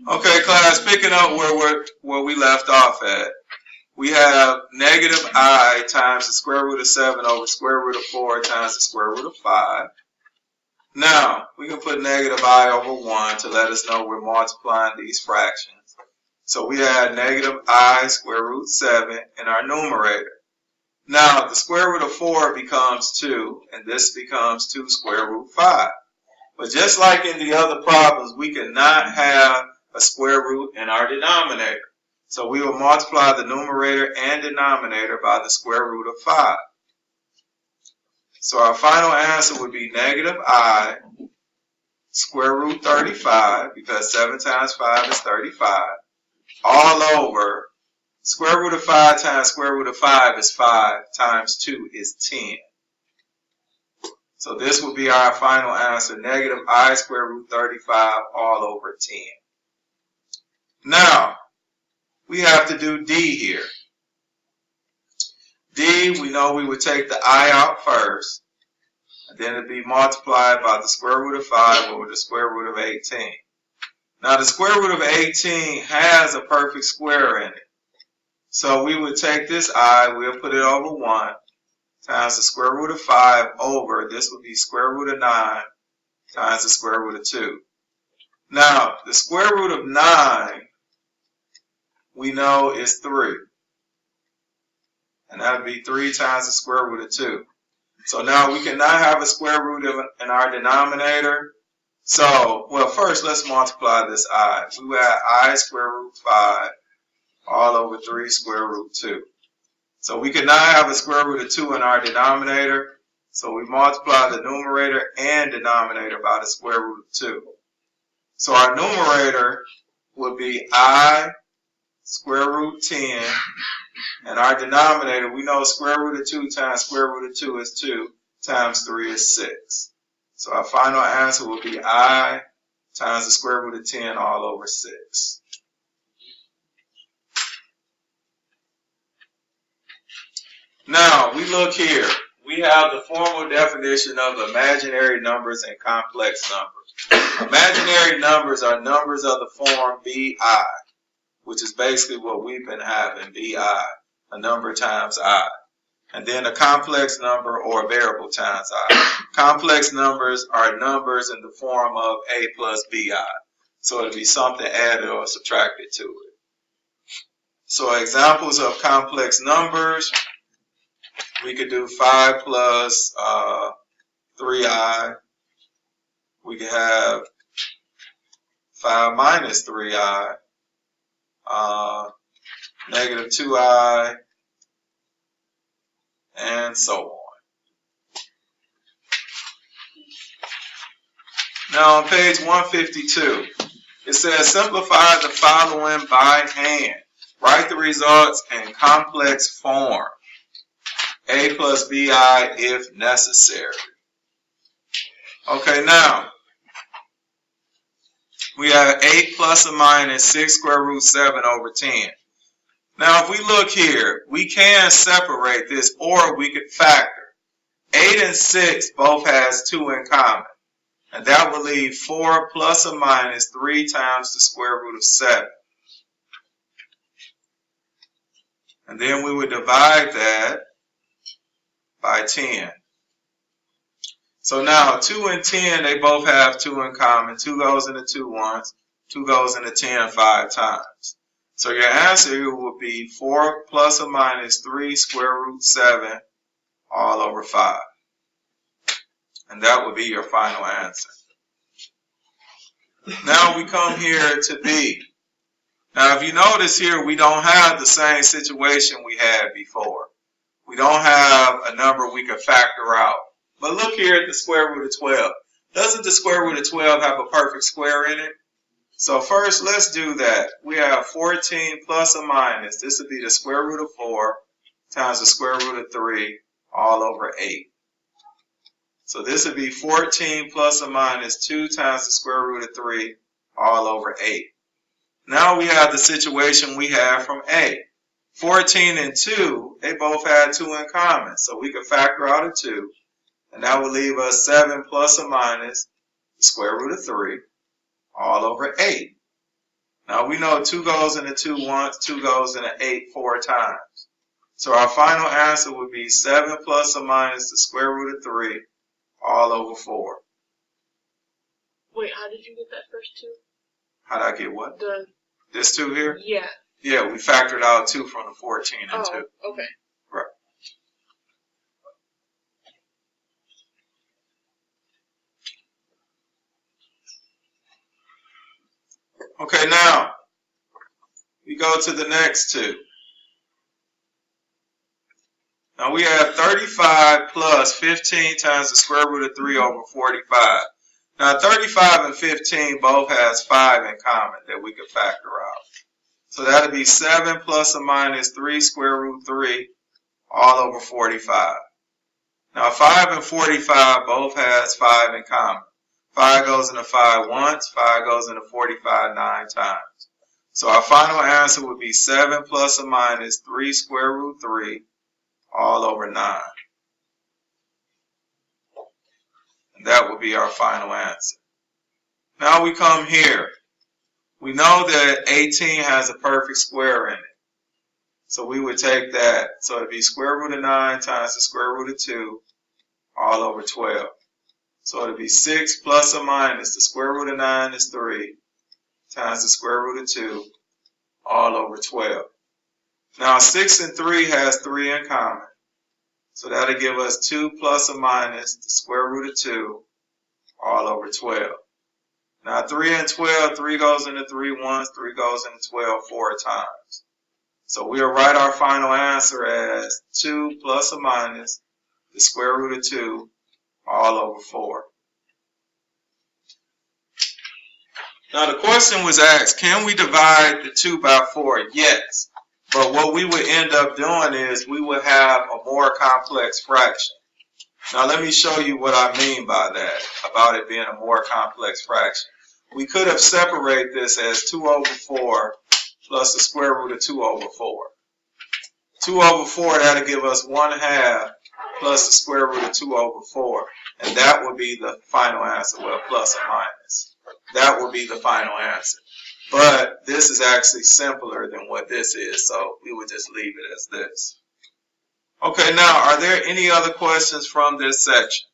Okay, class, picking up where we left off at. We have negative I times the square root of 7 over square root of 4 times the square root of 5. Now, we can put negative I over 1 to let us know we're multiplying these fractions. So we add negative I square root 7 in our numerator. Now, the square root of 4 becomes 2, and this becomes 2 square root 5. But just like in the other problems, we cannot have a square root in our denominator. So we will multiply the numerator and denominator by the square root of 5. So our final answer would be negative I square root 35, because 7 times 5 is 35, all over square root of 5 times square root of 5 is 5 times 2 is 10. So this will be our final answer, negative I square root 35 all over 10. Now, we have to do D here. D, we know we would take the I out first, and then it'd be multiplied by the square root of 5 over the square root of 18. Now, the square root of 18 has a perfect square in it. So we would take this I, we'll put it over 1, times the square root of 5 over, this would be square root of 9 times the square root of 2. Now, the square root of 9, we know is 3. And that would be 3 times the square root of 2. So now we cannot have a square root in our denominator. So, well, first let's multiply this I. We would add I square root 5 all over 3 square root 2. So we cannot have a square root of 2 in our denominator. So we multiply the numerator and denominator by the square root of 2. So our numerator would be I square root 10, and our denominator, we know square root of 2 times square root of 2 is 2, times 3 is 6. So our final answer will be I times the square root of 10 all over 6. Now, we look here. We have the formal definition of imaginary numbers and complex numbers. Imaginary numbers are numbers of the form bi, which is basically what we've been having, bi, a number times I. And then a complex number or a variable times I. Complex numbers are numbers in the form of a plus bi. So it'll be something added or subtracted to it. So examples of complex numbers, we could do 5 plus 3i. We could have 5 minus 3i. Negative 2i, and so on. Now on page 152, it says simplify the following by hand. Write the results in complex form. A plus bi if necessary. Okay, now we have 8 plus or minus 6 square root 7 over 10. Now, if we look here, we can separate this, or we could factor. 8 and 6 both has 2 in common, and that will leave 4 plus or minus 3 times the square root of 7. And then we would divide that by 10. So now 2 and 10, they both have 2 in common. 2 goes into 2 once, 2 goes into 10 5 times. So your answer here would be 4 plus or minus 3 square root 7 all over 5. And that would be your final answer. Now we come here to B. Now if you notice here, we don't have the same situation we had before. We don't have a number we can factor out. But look here at the square root of 12. Doesn't the square root of 12 have a perfect square in it? So first, let's do that. We have 14 plus or minus. This would be the square root of 4 times the square root of 3 all over 8. So this would be 14 plus or minus 2 times the square root of 3 all over 8. Now we have the situation we have from A. 14 and 2, they both had 2 in common. So we can factor out a 2. And that will leave us 7 plus or minus the square root of 3 all over 8. Now we know 2 goes into 2 once, 2 goes into 8 4 times. So our final answer would be 7 plus or minus the square root of 3 all over 4. Wait, how did you get that first 2? How did I get what? This 2 here? Yeah. Yeah, we factored out 2 from the 14 and 2. Okay. Right. Okay, now we go to the next 2. Now we have 35 plus 15 times the square root of 3 over 45. Now 35 and 15 both has 5 in common that we could factor out. So that would be 7 plus or minus 3 square root 3 all over 45. Now 5 and 45 both has 5 in common. 5 goes into 5 once, 5 goes into 45 9 times. So our final answer would be 7 plus or minus 3 square root 3 all over 9. And that would be our final answer. Now we come here. We know that 18 has a perfect square in it. So we would take that. So it would be square root of 9 times the square root of 2 all over 12. So it would be 6 plus or minus the square root of 9 is 3 times the square root of 2 all over 12. Now 6 and 3 has 3 in common. So that'll give us 2 plus or minus the square root of 2 all over 12. Now 3 and 12, 3 goes into 3 once, 3 goes into 12 4 times. So we'll write our final answer as 2 plus or minus the square root of 2 all over 4. Now the question was asked, can we divide the 2 by 4? Yes. But what we would end up doing is we would have a more complex fraction. Now let me show you what I mean by that, about it being a more complex fraction. We could have separated this as 2 over 4 plus the square root of 2 over 4. 2 over 4, that'll give us 1/2 plus the square root of 2 over 4. And that would be the final answer, well, plus or minus. That would be the final answer. But this is actually simpler than what this is, so we would just leave it as this. Okay, now, are there any other questions from this section?